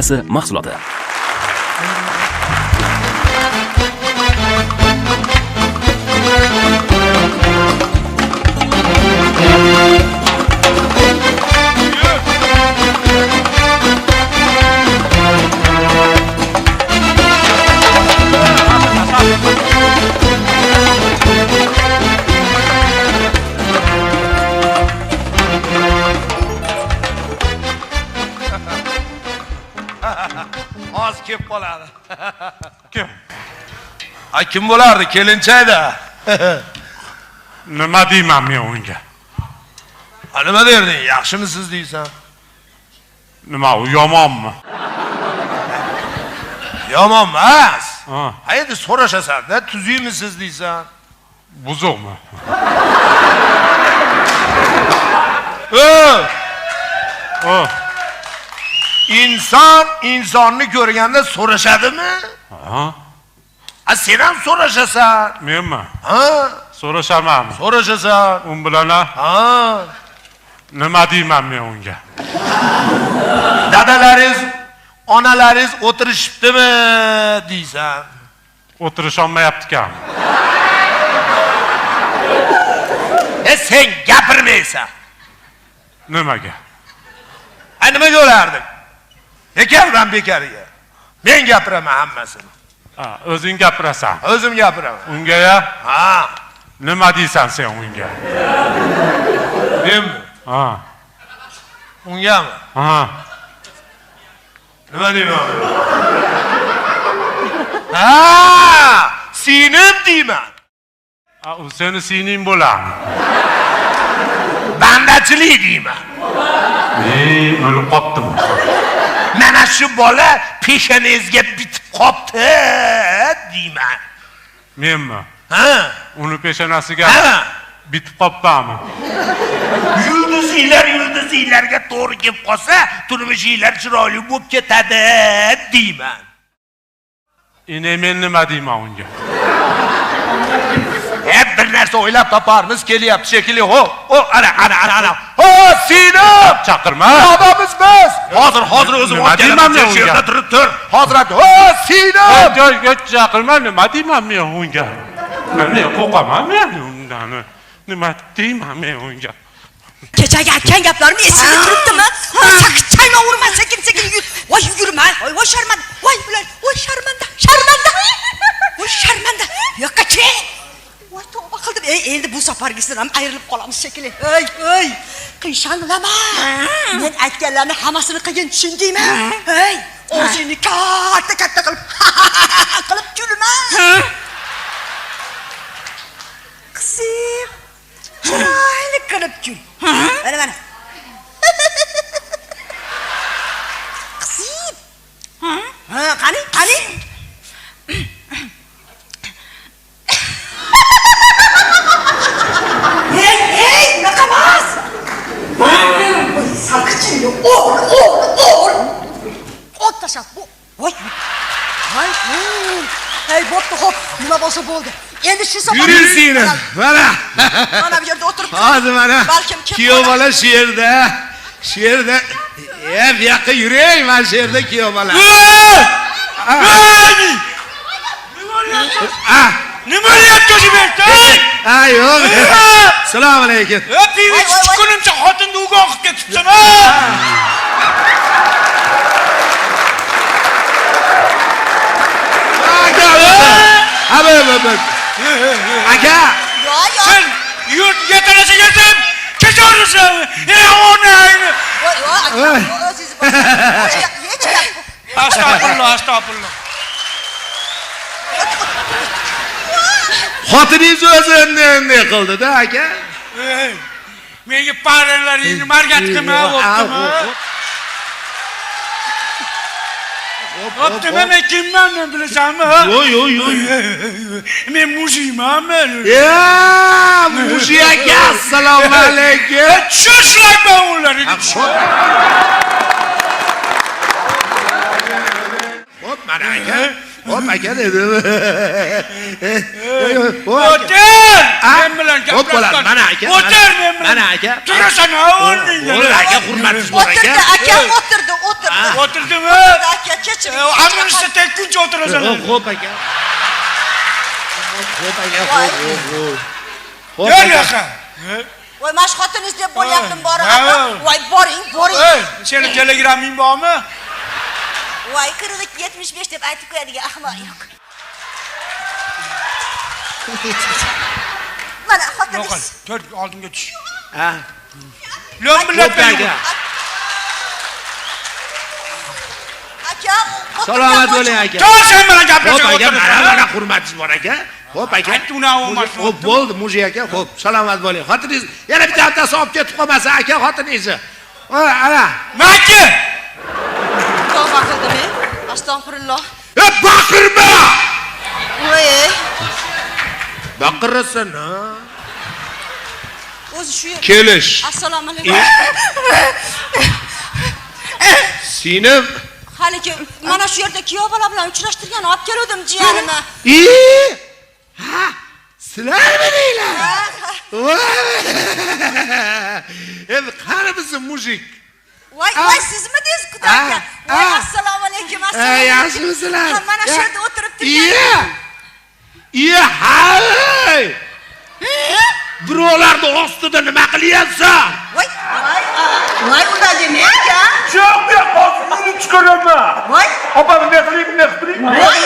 kompaniyasi mahsuloti. Az kim bo'ladi? Kim? Ay kim bo'lardi? Kelinchayda. Nima deyman men unga? Nima derding? Yaxshimisiz deysan? Nima u yomonmi? Yomon emas. Ha. Endi so'rashasan-da, tuzimisiz deysan? Buzuqmi? O. İnson insonni ko'rganda so'rashadimi? Ha? Sen ham so'rashasan. Menmi? Ha? So'rashamanmi? So'rashasan. Un bilan ha? Nima deyman men unga? Dadalaringiz, onalaringiz o'tirishibdimi deysan? O'tirisholmayapti-kan. Sen gapirmaysan. Nimaga? Nimaga o'larding? Bekardan bekariga. Men gapiraman hammasini. Ha, o'zing gapirasan. O'zim gapiraman. Unga-ya? Ha. Nima deysan sen unga? Menmi? Ha. Ungami? Ha. Nima deyman? Ha! Singlim deyman. Ha, u seni singling bo'ladi. Bandachilik deyman. O'lib qoptimi? Mana shu bola peshonangizga bitib qopti deyman. Menmi? Ha? Uni peshonasiga Ha? bitib qopmanmi? Yulduzlarga to'g'ri kelib qolsa, turmushinglar chiroyli bo'lib ketadi deyman. Men nima deyman unga? Hep bir narsa o'ylab toparmiz, kelyapti shekilli. Ana. Ho, singlim! Chaqirma. Odamiz biz. Hozir o'zim deyman men unga? yerda turib tur. Hozir ayt. Ho, singlim! Joyga chaqirma, nima deyman men unga? Men qo'rqaman men undan. Nima deyman men unga? Kechagi aytgan gaplarim esingda turibdimi? Chaqchayma, urma, sekin yur. Voy yurma. Voy sharmanda. Voy bular. Voy sharmanda. Voy sharmanda. Yo'qqa kel. Voy tavba qildim. Endi bu safargisidan ham ayrilib qolamiz shekilli. Ey, qiyshanglama. Men aytganlarni hammasini qilgin, tushundingmi? Ey, o'zingni katta qilib kulma. Qizim, chiroyli qilib kul. Mana. Qizim. Ha, qani? Hey, naqamas! Sakıcıyı, oğul! Ot taşat, bu! Vay! Hey, boptu hop, nima bo'lsa bo'ldi. Endi shu safar... Yürürsün, mana! Mana bu yerda o'tirib turib. Hozir mana, kuyov bola shu yerda. Bu yoqqa yuring, mana shu yerda kuyov bola. Nima qilyapti o'zi? Yo'q. Assalomu alaykum. Pivi chiqqunimcha xotinni uyg'on qilib ketibsan. Aka. Sen yurt yetarasa yetim. Kechorsan. Astagfirullah. Xotiningiz o'zi ne qildi-da, aka? Menga paralaringni margat qilma, bo'ptimi? Bo'ptimi, men kimman bilasanmi? Yo'q. Men mujiyman. Muji aka, assalomu alaykum. Tushishlayman ularga. Hop, mana aka. Hop, aka dedim. O'tir! Men bilan gaplashgan. Mana aka. O'tir men bilan. Mana aka. Turasan, o'rningga. Aka, hurmatsiz bor aka. O'tirdi, aka, o'tirdi. O'tirdimi? kechiring. Amrishda tekkuncha o'tirasan. Xo'p aka. Xo'p aka. Xo'p. Gel yoqa. Voy, mash xotiningiz deb bo'lyaptim bora. Ha. Voy, boring. Ey, seni telegraming bormi? Voy, 42-75 deb aytib qo'yadigan ahmoq yo'q. Mana xotiningiz. Tur, oldinga tush. Ha. Lom bilan Xo'p aka. Aka, Salomat bo'ling aka. Tur sen bilan Xo'p gaplashib aka, o'tir. mana hurmatingiz bor aka. Xo'p aka. Aytdi unaqa bo'lmasin. Xo'p, bo'ldi, mujik aka. Xo'p, salomat bo'ling. Xotiningiz yana bitta haftasi olib ketib qolmasa aka xotiningizni. Ana. Maki! tavba qildim. Astag'firulloh. Baqirma! Voy. Baqirasan, ha? O'zi shu yer. Kelish. Assalomu alaykum. Sinem. Haligi mana shu yerda kuyov bola bilan uchrashtirgan olib keldim jiyanimni. Ha, sizlarmi deylar? Endi qani bizni mujik? Voy, sizmi deysiz kudaka? Voy, assalomu alaykum, assalomu alaykum. Yaxshimisizlar? Ha, mana shu yerda o'tirib turgan. Hay! Birovlarni ostida nima qilyapsan? Voy, uda demak-a? Yo'q, hozir chiqaraman. Voy, Opam nima qiling? voy,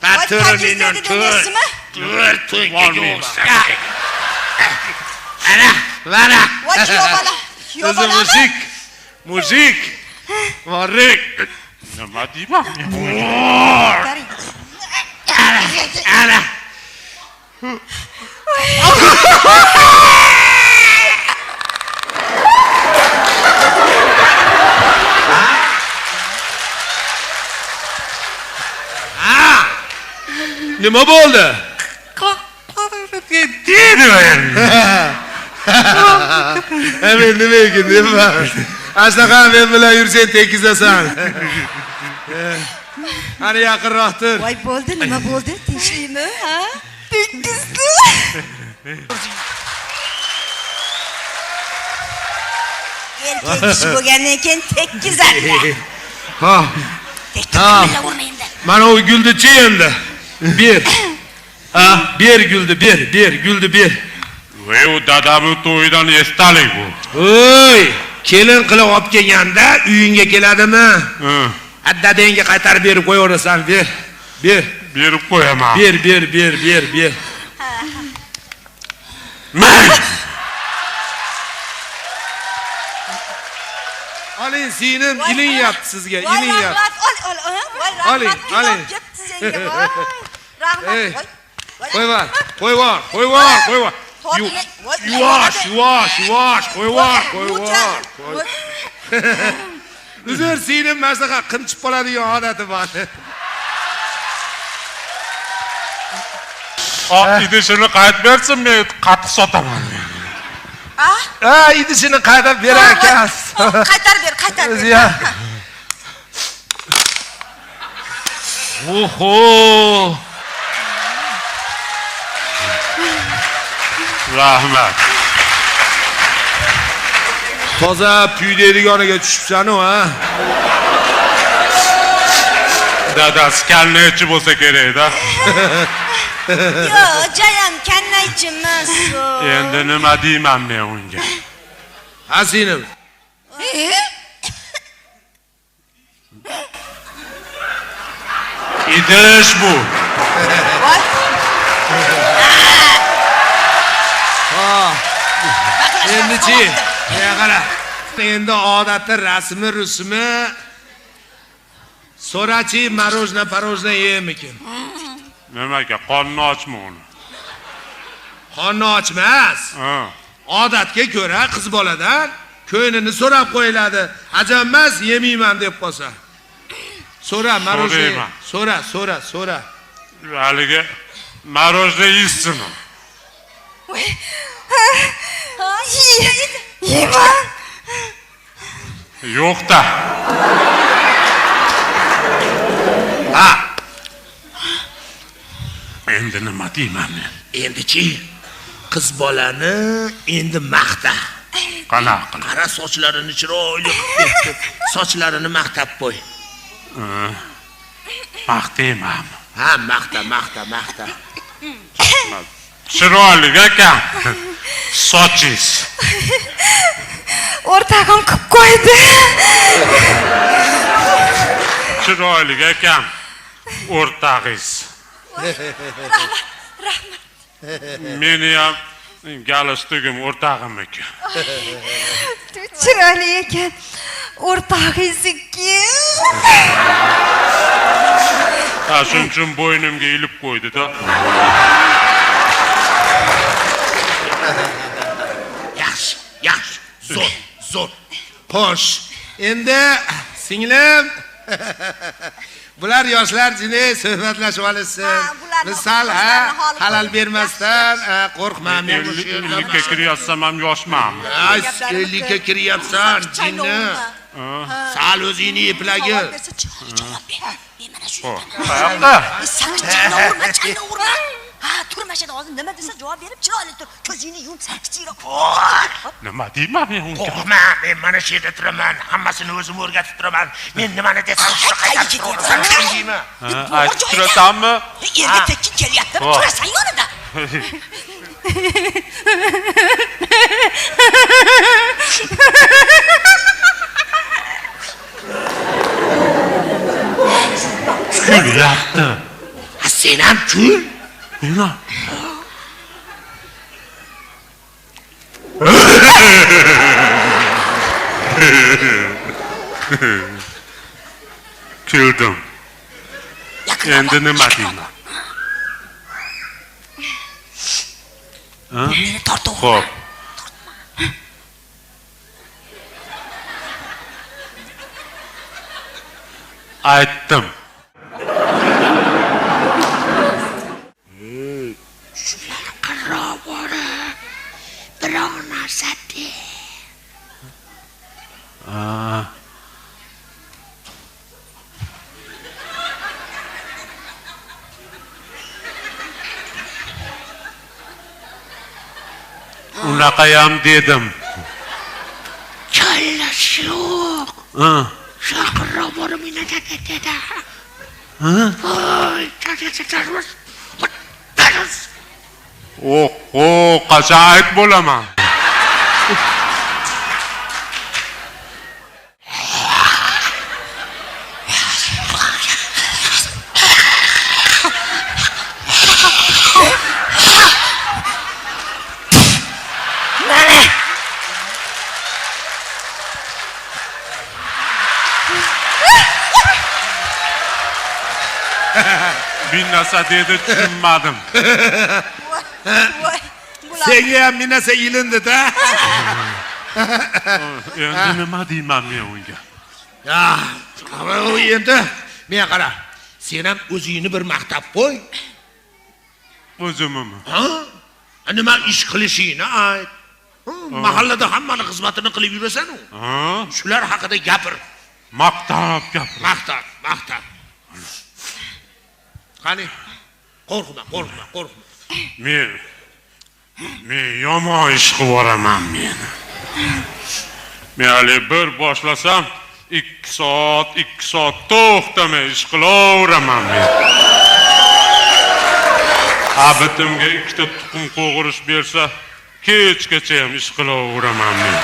Patroninon Mana. voy, kuyov bola. Kuyov O'zi bola. mujik. Vorrik. Nima deyman? Ana. Nima bo'ldi? Men nima ekan deyman. Ashaqa men bilan yursang tekizasan. Ana yaqinroq tur. Voy, bo'ldi, nima bo'ldi? Tinchlikmi, ha? Tekizdi. Erkak kishi bo'lgandan keyin tekizadi. Ha. Tekizadi urmaydi. Mana o guldichi endi. Ber. Ha, ber guldi, ber, guldi ber. Voy, u dadamning to'yidan esdalik bu. Oy, kelin qilib olib kelganda uyingga keladimi? Dadangga qaytarib berib qo'yaverasan, ber. Berib qo'yaman. Ber. Men Oling sinem, ilinyapti sizga, ilinyapti. Voy, Oling. Ketdi senga, voy. Rahmat, voy. Qo'yvor. Yuvosh, qo'yvor. Uzr, sinem masaqa qimchib qoladigan odati bor. idishini qaytib bersin, men qatiq sotaman. Idishini qaytib berar ekan. Qaytarib ber. Oho. Rahmat. Toza puydaydigoniga tushibsan-ku, ha? Dadasi kallaychi bo'lsa kerak-da. Yo'q, jayam kannaychi emas. Endi nima deyman men unga? Asinim. Idish bu. Voy. Endi-chi, qara. Endi odati rasmi so'rachi marojna yeymikin. Nimaga qonni ochmi uni? Qonni ochmas. Odatga ko'ra qiz boladan ko'nglini so'rab qo'yiladi. Ajab emas, yemayman deb qolsa. So'ra marojna. So'ra. Haligi marojna yeysin. Yeyman. Yo'q-da. endi nima deyman men? Endi-chi, qiz bolani endi maqta. Qanaqa qilib? Qara sochlarini chiroyli qilib ketdi. Sochlarini maqtab qo'y. Maqtayman. Ha, maqta. Chiroyli ekan. Sochingiz. O'rtog'im qilib qo'ydi. Chiroyli ekan. O'rtog'ingiz. Rahmat. Meni ham galstukim o'rtog'imniki. Chiroyli ekan. O'rtog'ingizniki. Shuning uchun bo'ynimga ilib qo'ydi-da. Yaxshi. Zo'r. Xo'sh. Endi singlim bular yoshlar jini suhbatlashib olishsin. Biz sal halal bermasdan qo'rqma men bu yerda. 50 kiryapsam ham yoshman. 50 ga kiryapsan, jinni. Sal o'zingni eplagin. Javob ber. Men mana shu Qayoqda? Sen chayni urma. Ha, turmashada hozir nima desa javob berib chiroyli tur. Ko'zingni yum, kichikroq. Nima deyman men unga? Qo'rqma, men mana shu yerda turaman. Hammasini o'zim o'rgatib turaman. Men nimani desam shu qaytarib turaman. Tushundingmi? Aytib turasanmi? Yerga tekin kelyapti, turasan yonida. Kulyapti. Sen ham kul. Nima? Kuldim. Endi nima deyman? Meni tortib. Xo'p. Aytdim. Biror narsa de. Unaqayam dedim. Challash yo'q. Chaqirib borib meni dedi. Voy, challash. Qachon ayt bo'laman? Bir narsa dedi tushunmadim. Senga ham bir narsa ilindi-da. Endi nima deyman men unga? Endi men qara. Sen ham o'zingni bir maqtab qo'y. O'zimmi? Nima ish qilishingni ayt. Mahallada hammani xizmatini qilib yurasan-ku. Shular haqida gapir. Maqtab gapir. Maqtab. Qani? Qo'rqma. Men yomon ish qilib yuboraman men. Men hali bir boshlasam 2 soat to'xtamay ish qilaveraman men. Abitimga 2 ta tuxum qo'g'irish bersa, kechgacha ham ish qilaveraman men.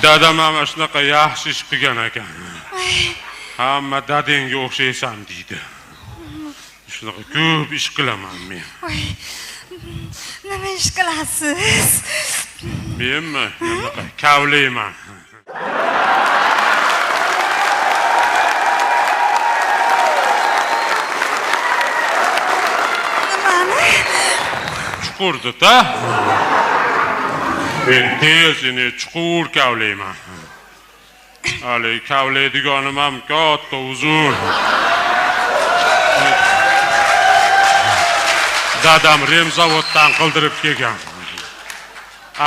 Dadam ham shunaqa yaxshi ish qilgan ekan. Hamma dadangga o'xshaysan deydi. Shunaqa ko'p ish qilaman men. Nima ish qilasiz? Menmi? Shunaqa kavlayman. Nimani? Chuqurda-da. Men tezini chuqur kavlayman. Hali kavlaydiganim ham katta uzun. Dadam remzavoddan qildirib kelgan.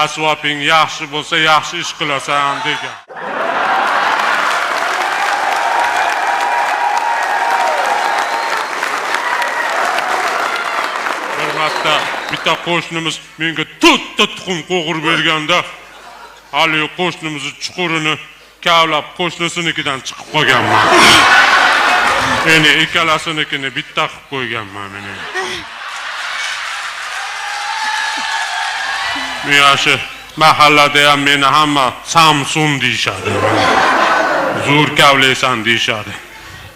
Asvobing yaxshi bo'lsa, yaxshi ish qilasan degan. Hatto bitta qo'shnimiz menga to'rtta tuxum qo'g'ir berganda, hali qo'shnimizni chuqurini kavlab qo'shnisinikidan chiqib qolganman. Endi ikkalasinikini bitta qilib qo'yganman men. Miyashi mahallada ham meni hamma Samsun deyshadi. Zo'r kavlaysan deyshadi.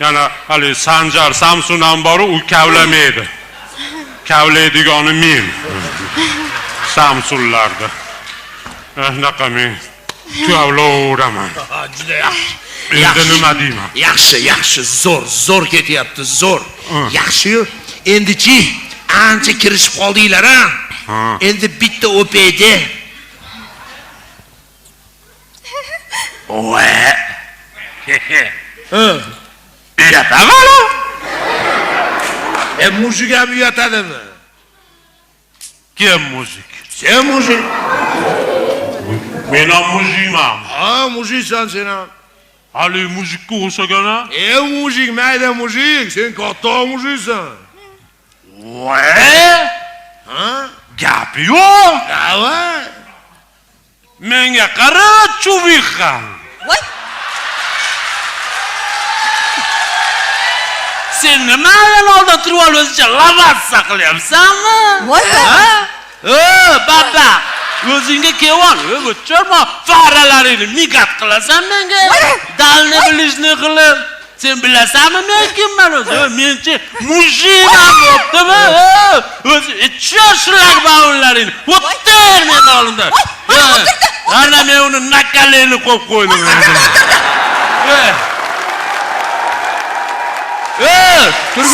Yana hali Sanjar Samsun ham bor, u kavlamaydi. Kavlaydigani men. Samsunlarda. Anaqa men kavlaveraman. Juda yaxshi. Endi nima deyman? Yaxshi, zo'r ketyapti, zo'r. Yaxshi-yu. Endi-chi ancha kirishib qoldinglar-a? Endi bitta o'paydi. Voy. Uyatadimi? Mujik ham uyatadimi? Kim mujik? Sen mujik. Men ham mujikman. Ha, mujiksan sen ham. Hali mujikka o'xshagan-a? Mujik, mayda mujik, sen katta mujiksan. Voy! Gap yo'q. Davay. Menga qara, chuviqa. Voy, Sen nima oldida turib o'zingcha lavassa qilyapsanmi? voy. Baba, o'zingga kevon, o'chirma faralaringni migat qilasan menga. Dalni bilishni qilib. Sen bilasanmi men kimman o'zi? Menchi mujikman bo'ptimi? O'zi ichyoshlar bavunlaring. O'ttir men oldimda. Ana men uni nakalayni qo'yib qo'ydim.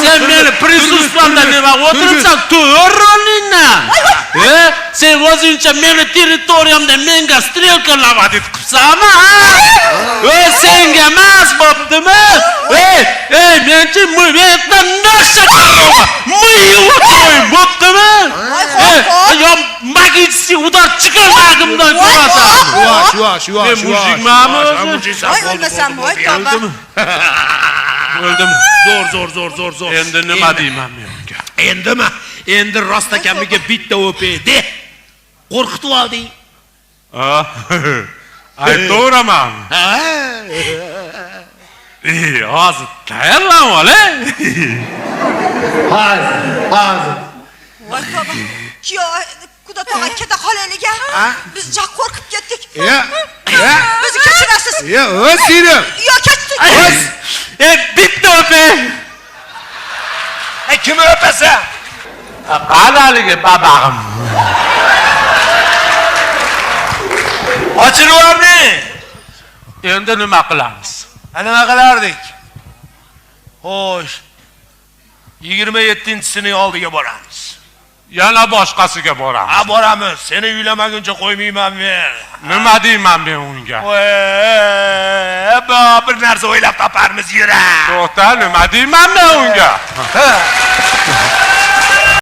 Sen meni prisuspamda nima o'tiribsan? To'g'rilikdan. Sen o'zingcha meni territoriyamda menga strelka navodit qilsanmi? Senga emas bo'ptimi? Menchi muvayetdan nasha qilma. Muyuv qo'y bo'ptimi? Yo magitsi udar chiqarmagimdan ko'rasan. Shu. Men mujikmanmi? Voy, o'lmasam, voy, tavba. O'ldim. Zo'r. Endi nima deyman men unga? Endimi? Endi rostakamiga bitta o'paydi. Qo'rqitib olding. Aytaveraman. Hozir tayyorlan ola. Hozir. Voy, tavba. Yo, kuda tog'a keta qolaylik-a. Biz ja qo'rqib ketdik. Bizni kechirasiz. Seni. Yo, ketdik. Bitta o'pay. Kim o'pasa? Qanaligi babag'im. Ochiryapmi? Endi nima qilamiz? Nima qilardik? Xo'sh. 27-sining oldiga boramiz. Yana boshqasiga boramiz. Boramiz. Seni uylamaguncha qo'ymayman men. Nima deyman men unga? Bir narsa o'ylab toparmiz, yura. To'xta, nima deyman men unga?